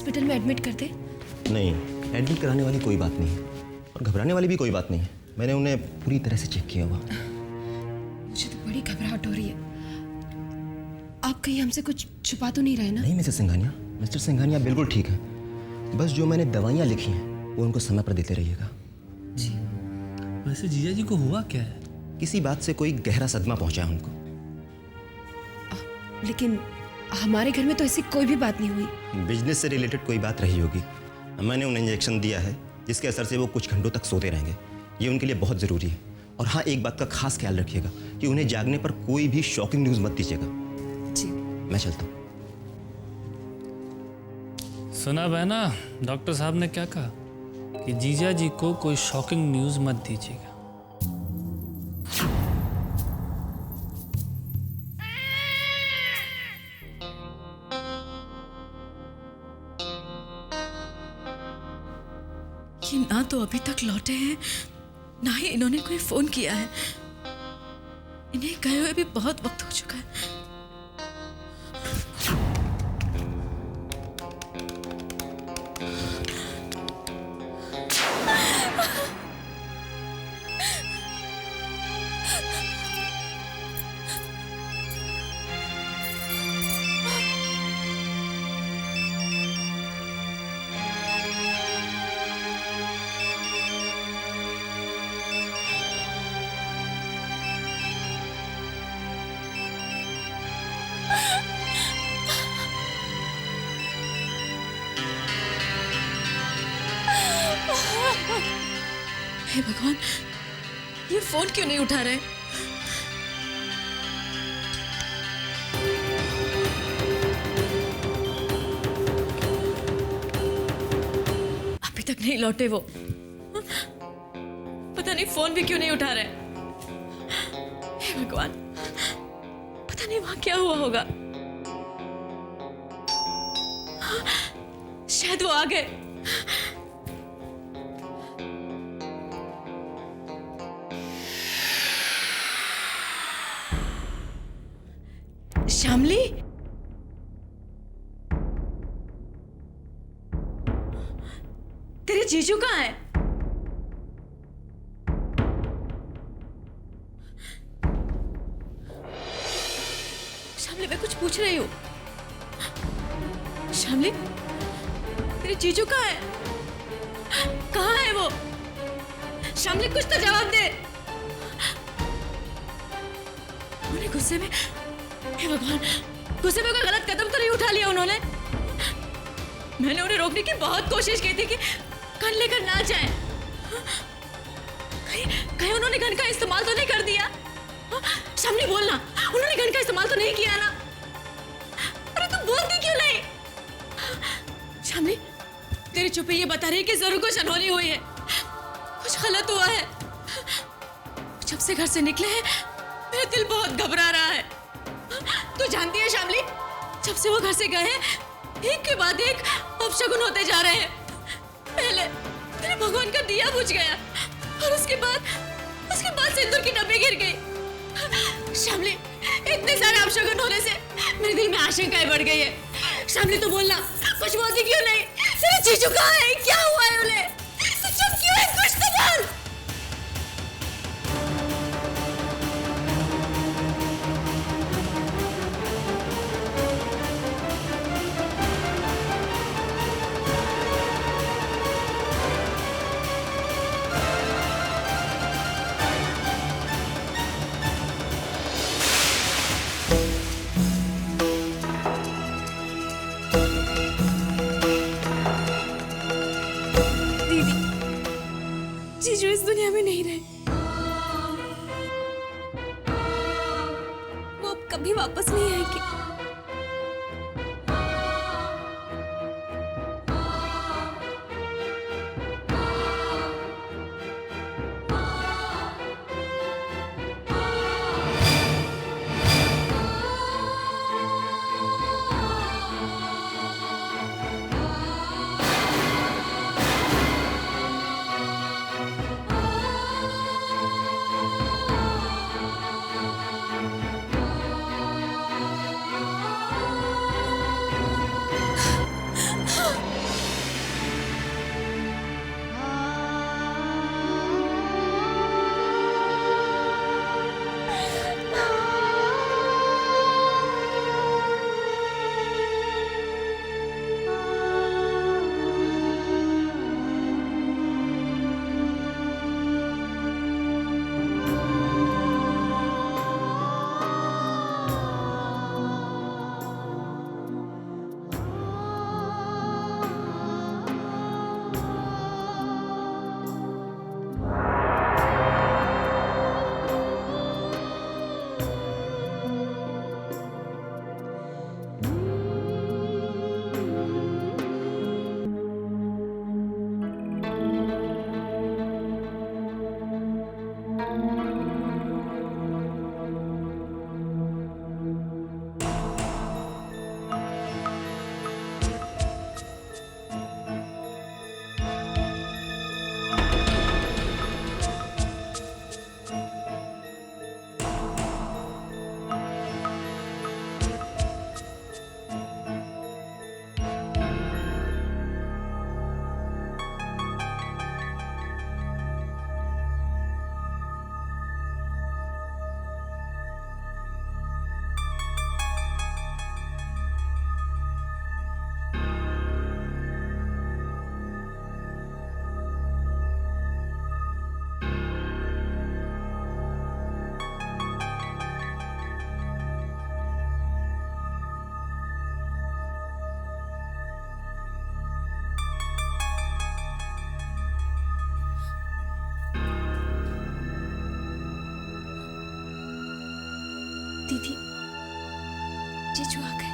Hospital में admit कर दे? नहीं, एडमिट कराने वाली कोई बात नहीं है और घबराने वाली भी कोई बात नहीं है। मैंने उन्हें पूरी तरह से चेक किया हुआ। मुझे तो बड़ी घबराहट हो रही है। आप कहीं हमसे कुछ छुपा तो नहीं रहे ना? नहीं मिसेस सिंघानिया, मिस्टर सिंघानिया बिल्कुल ठीक है। बस जो मैंने दवाइयाँ लिखी हैं वो उनको समय पर देते रहिएगा। जी। वैसे जीजा जी को हुआ क्या है? किसी बात से कोई गहरा सदमा पहुंचा है उनको। लेकिन हमारे घर में तो ऐसी कोई भी बात नहीं हुई। बिजनेस से रिलेटेड कोई बात रही होगी। मैंने उन्हें इंजेक्शन दिया है जिसके असर से वो कुछ घंटों तक सोते रहेंगे। ये उनके लिए बहुत ज़रूरी है। और हाँ, एक बात का खास ख्याल रखिएगा कि उन्हें जागने पर कोई भी शॉकिंग न्यूज़ मत दीजिएगा। जी। मैं चलता हूँ। सुना बहना, डॉक्टर साहब ने क्या कहा कि जीजा जी को कोई शॉकिंग न्यूज़ मत दीजिएगा। ये ना तो अभी तक लौटे हैं, ना ही इन्होंने कोई फोन किया है। इन्हें गए हुए भी बहुत वक्त हो चुका है। हे भगवान, ये फोन क्यों नहीं उठा रहे? अभी तक नहीं लौटे वो। पता नहीं फोन भी क्यों नहीं उठा रहे। हे भगवान, पता नहीं वहां क्या हुआ होगा। शायद वो आ गए। श्यामली, तेरे जीजू कहाँ है? श्यामली, मैं कुछ पूछ रही हूँ। श्यामली, तेरे जीजू कहाँ है? कहाँ है वो? श्यामली, कुछ तो जवाब दे। उन्हें गुस्से में, हे भगवान, गुस्से में कोई गलत कदम तो नहीं उठा लिया उन्होंने? मैंने उन्हें रोकने की बहुत कोशिश की थी कि गन लेकर ना जाएं। कहीं उन्होंने गन का इस्तेमाल तो नहीं कर दिया? सामने बोलना, उन्होंने गन का इस्तेमाल तो नहीं किया ना? अरे तू बोलती क्यों नहीं? शामली, तेरी चुप्पी ये बता रही है कि जरूर कुछ अनहोनी हुई है, कुछ गलत हुआ है। जब से घर से निकले हैं मेरा दिल बहुत घबरा रहा है। तू जानती है शामली, जब से वो घर से गए हैं एक के बाद एक अपशगुन होते जा रहे हैं। पहले तेरे भगवान का दिया बुझ गया और उसके बाद सिंदूर की डब्बी गिर गई। शामली, इतने सारे अपशगुन होने से मेरे दिल में आशंकाएं बढ़ गई है। शामली, तू बोलना, कुछ बोलती क्यों नहीं? तेरे जीजू कहाँ है? क्या हुआ है उन्हें? तू चुप क्यों है? कुछ तो बोल। जीजू इस दुनिया में नहीं रहे। वो अब कभी वापस नहीं आएंगे। दीदी, जीजू आ गए।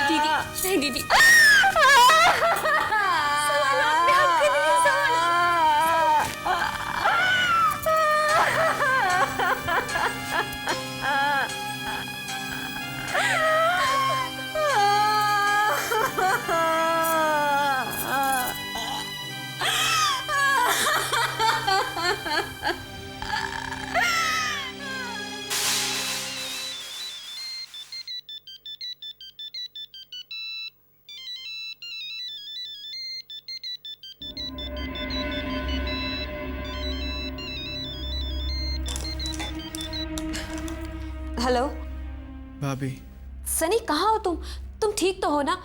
दीदी, नहीं दीदी, संभालो अपने आप को, दीदी संभालो। हेलो भाभी, सनी, कहाँ हो तुम? तुम ठीक तो हो ना?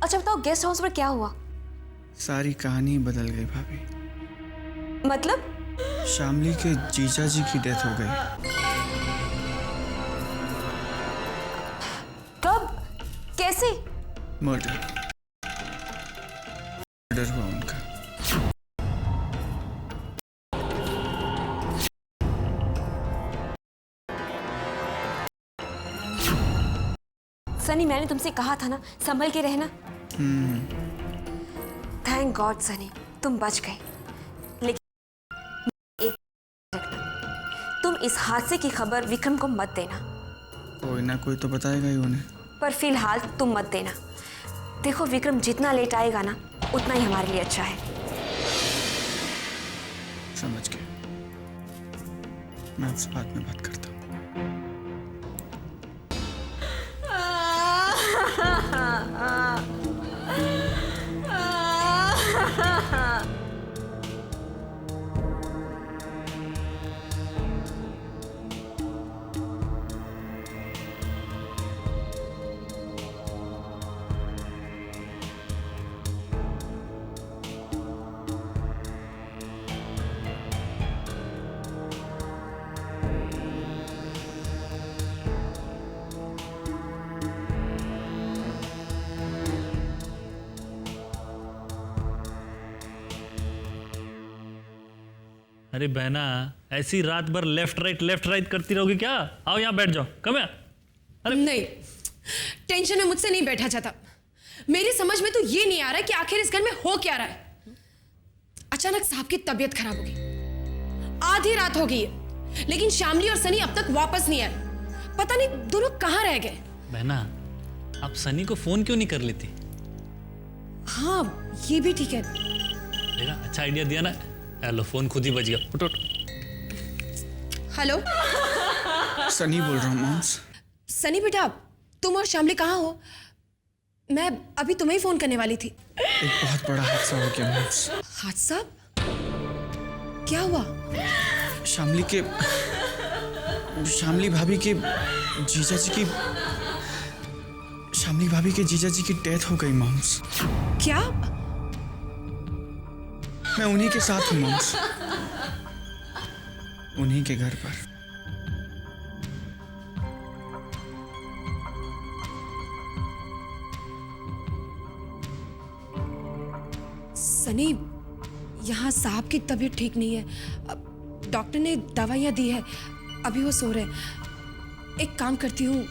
अच्छा बताओ, गेस्ट हाउस में क्या हुआ? सारी कहानी बदल गई भाभी। मतलब? शामली के जीजा जी की डेथ हो गई। कब? कैसे? मर्डर हुआ उनका। सनी, मैंने तुमसे कहा था ना, संभल के रहना। थैंक गॉड सनी, तुम बच गए। लेकिन एक रखना, तुम इस हादसे की खबर विक्रम को मत देना। कोई ना कोई तो बताएगा ही उन्हें। पर फिलहाल तुम मत देना। देखो, विक्रम जितना लेट आएगा ना, उतना ही हमारे लिए अच्छा है। समझ गए। मैं आपसे बाद में बात करता हूँ। अरे बहना, ऐसी रात भर लेफ्ट राइट करती रहोगी क्या? आओ यहाँ बैठ जाओ, कम है। अरे नहीं, टेंशन में मुझसे नहीं बैठा जाता। मेरी समझ में तो ये नहीं आ रहा है कि आखिर इस घर में हो क्या रहा है। अचानक साहब की तबीयत खराब हो गई, आधी रात हो गई है, लेकिन शामली और सनी अब तक वापस नहीं आए। पता नहीं दोनों कहाँ रह गए। बहना, आप सनी को फोन क्यों नहीं कर लेती? हाँ, ये भी ठीक है। देखा, अच्छा आइडिया दिया ना। हेलो, फोन खुद ही बज गया। उठो उठो। हेलो सनी बोल रहा हूँ मॉम्स। सनी बेटा, तुम और शामली कहाँ हो? मैं अभी तुम्हें ही फोन करने वाली थी। एक बहुत बड़ा हादसा हो गया मॉम्स। हादसा? क्या हुआ? शामली भाभी के जीजा जी की डेथ हो गई मॉम्स। क्या? मैं उन्हीं के साथ हूँ मॉम्स, उन्हीं के घर पर। सनी, यहाँ साहब की तबीयत ठीक नहीं है। डॉक्टर ने दवाइयाँ दी है, अभी वो सो रहे हैं। एक काम करती हूँ,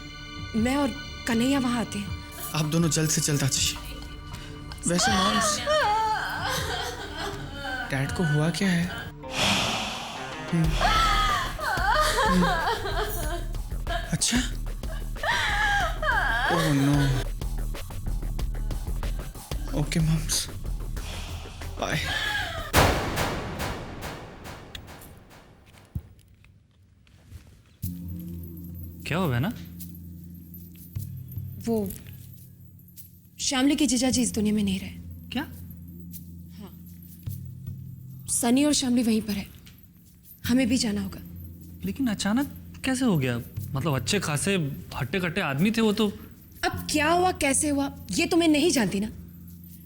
मैं और कन्हैया वहाँ आते हैं। आप दोनों जल्द से जल्द आ जाइए। वैसे मॉम्स, डैड को हुआ क्या है? अच्छा, Oh no. Okay, moms. Bye. क्या हो बहना? वो श्यामली के जीजाजी इस दुनिया में नहीं रहे। क्या? सनी और श्यामली वहीं पर है, हमें भी जाना होगा। लेकिन अचानक कैसे हो गया? मतलब अच्छे खासे हट्टे कट्टे आदमी थे वो तो। अब क्या हुआ कैसे हुआ ये तो मैं नहीं जानती ना।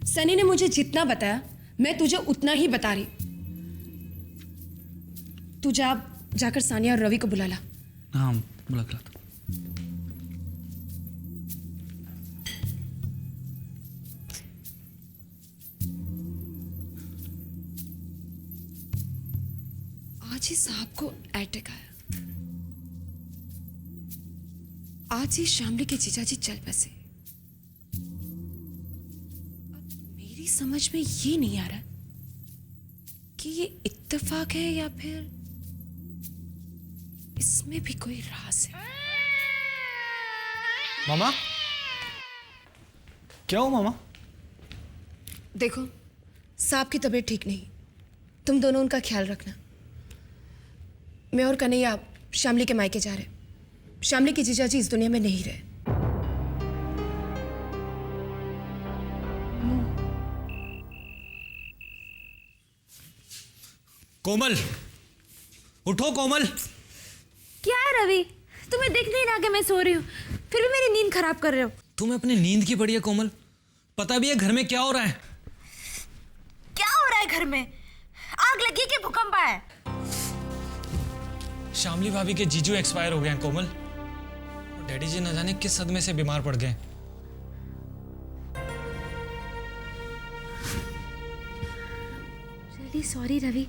सनी ने मुझे जितना बताया मैं तुझे उतना ही बता रही। तू जाकर सानिया और रवि को बुला ला। हाँ बुला के लाता। आज ही साहब को अटैक आया, आज ही श्यामली के जीजाजी चल बसे। अब मेरी समझ में ये नहीं आ रहा कि ये इत्तेफाक है या फिर इसमें भी कोई राज है। मामा, क्या हो मामा? देखो साहब की तबीयत ठीक नहीं, तुम दोनों उनका ख्याल रखना। मैं और कन्हैया श्यामली के मायके जा रहे। श्यामली के जीजाजी इस दुनिया में नहीं रहे। कोमल, उठो कोमल। क्या है रवि, तुम्हें दिख नहीं रहा कि मैं सो रही हूँ, फिर भी मेरी नींद खराब कर रहे हो। तुम्हें अपनी नींद की पड़ी है कोमल। पता भी है घर में क्या हो रहा है? क्या हो रहा है घर में? आग लगी कि भूकंप आया? श्यामली भाभी के जीजू एक्सपायर हो गए हैं कोमल। डैडी जी न जाने किस सदमे से बीमार पड़ गए। रियली सॉरी रवि,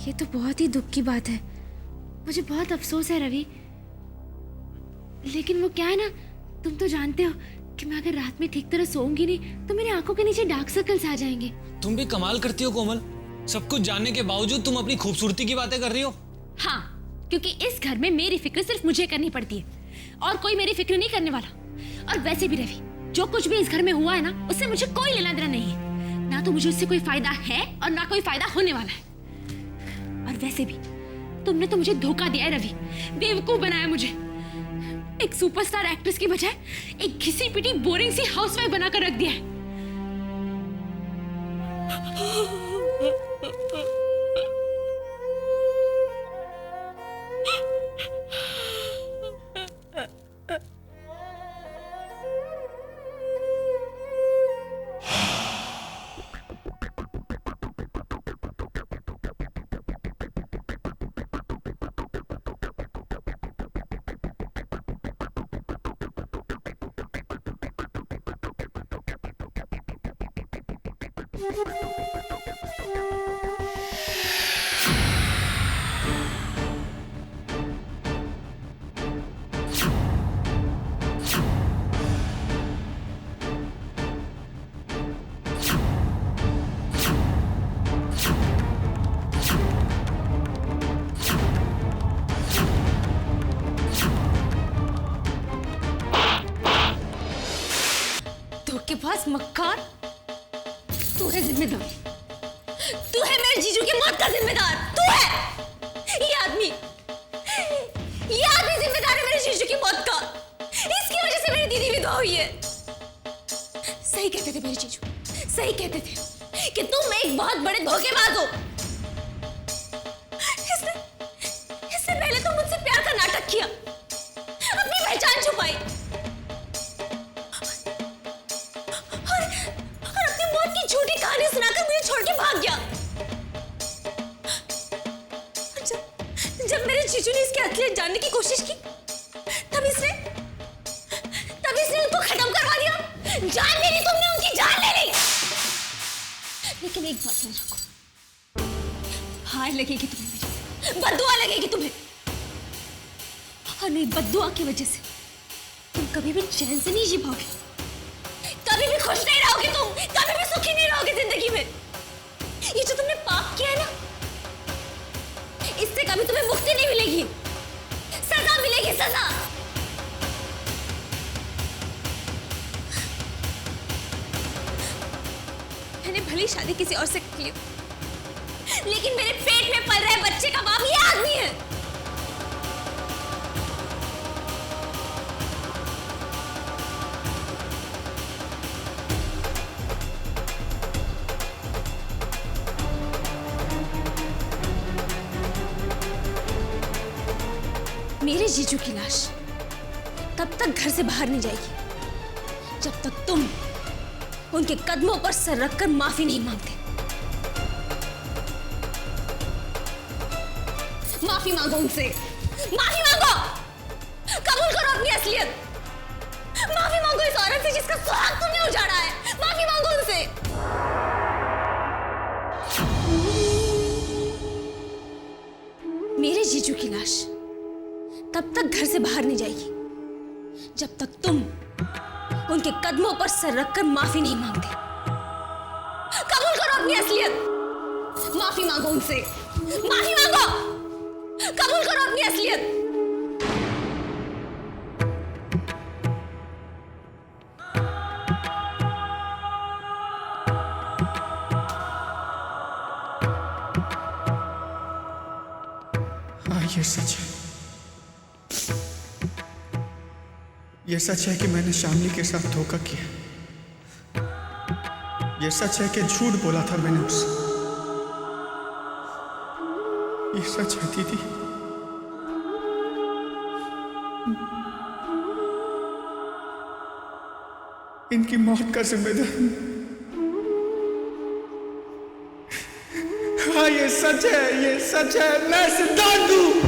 ये तो बहुत ही दुख की बात है। मुझे बहुत अफसोस है रवि, लेकिन वो क्या है ना, तुम तो जानते हो कि मैं अगर रात में ठीक तरह सोऊंगी नहीं तो मेरी आंखों के नीचे डार्क सर्कल्स आ जाएंगे। तुम भी कमाल करती हो कोमल, सब कुछ जानने के बावजूद तुम अपनी खूबसूरती की बातें कर रही हो। हाँ, क्योंकि इस घर में मेरी फिक्र सिर्फ मुझे करनी पड़ती है और कोई मेरी फिक्र नहीं करने वाला। और वैसे भी रवि, जो कुछ भी इस घर में हुआ है ना, उससे मुझे कोई लेना देना नहीं है। ना तो मुझे उससे कोई फायदा है और ना कोई फायदा होने वाला है। और वैसे भी तुमने तो मुझे धोखा दिया है रवि, बेवकूफ बनाया मुझे। एक सुपरस्टार एक्ट्रेस की बजाय एक घिसी पिटी बोरिंग सी हाउसवाइफ बनाकर रख दिया है। धोखेबाज मक्कार, तू है जिम्मेदार। तू है मेरे जीजू की मौत का जिम्मेदार। तू है ये आदमी जिम्मेदार है मेरे जीजू की मौत का। इसकी वजह से मेरी दीदी विधवा हुई है। सही कहते थे मेरे जीजू, सही कहते थे कि तुम एक बहुत बड़े धोखेबाज हो। इससे पहले तुम मुझसे प्यार का नाटक किया, अपनी पहचान छुपाई और अपनी मौत की झूठी कहानी सुनाकर मुझे छोड़ के भाग गया। जब मेरे जीजू ने इसकी असलियत जानने की कोशिश की, तब इसने उनको खत्म करवा दिया। जान ले ली तुमने, उनकी जान ले ली। लेकिन एक बात समझ रखो, हार लगेगी तुम्हें मेरे से, बद्दुआ लगेगी तुम्हें। और नहीं, बद्दुआ की वजह से तुम कभी भी चैन से नहीं जी पाओगे, कभी भी खुश नहीं रहोगे, तुम कभी भी सुखी नहीं रहोगे जिंदगी में। ये जो तुमने पाप किया है ना, इससे कभी तुम्हें मुक्ति नहीं मिलेगी, सजा मिलेगी, सजा। भले ही शादी किसी और से कर ली, लेकिन मेरे पेट में पल रहे बच्चे का बाप ये आदमी है। मेरे जीजू की लाश तब तक घर से बाहर नहीं जाएगी जब तक तुम उनके कदमों पर सर रखकर माफी नहीं मांगते। माफी मांगो उनसे, माफी मांगो, कबूल करो अपनी असलियत, माफी मांगो इस औरत से जिसका सुहाग तुमने उजाड़ा है, माफी मांगो उनसे। मेरे जीजू की लाश तब तक घर से बाहर नहीं जाएगी जब तक तुम उनके कदमों पर सर रखकर माफी नहीं मांगते। कबूल करो अपनी असलियत, माफी मांगो उनसे, माफी मांगो, कबूल करो अपनी असलियत। हाँ, ये सच है। ये सच है कि मैंने शामली के साथ धोखा किया। ये सच है कि झूठ बोला था मैंने उससे। ये सच है दीदी। इनकी मौत का जिम्मेदार। हाँ, ये सच है, ये सच है। मैं सिद्धांत हूं।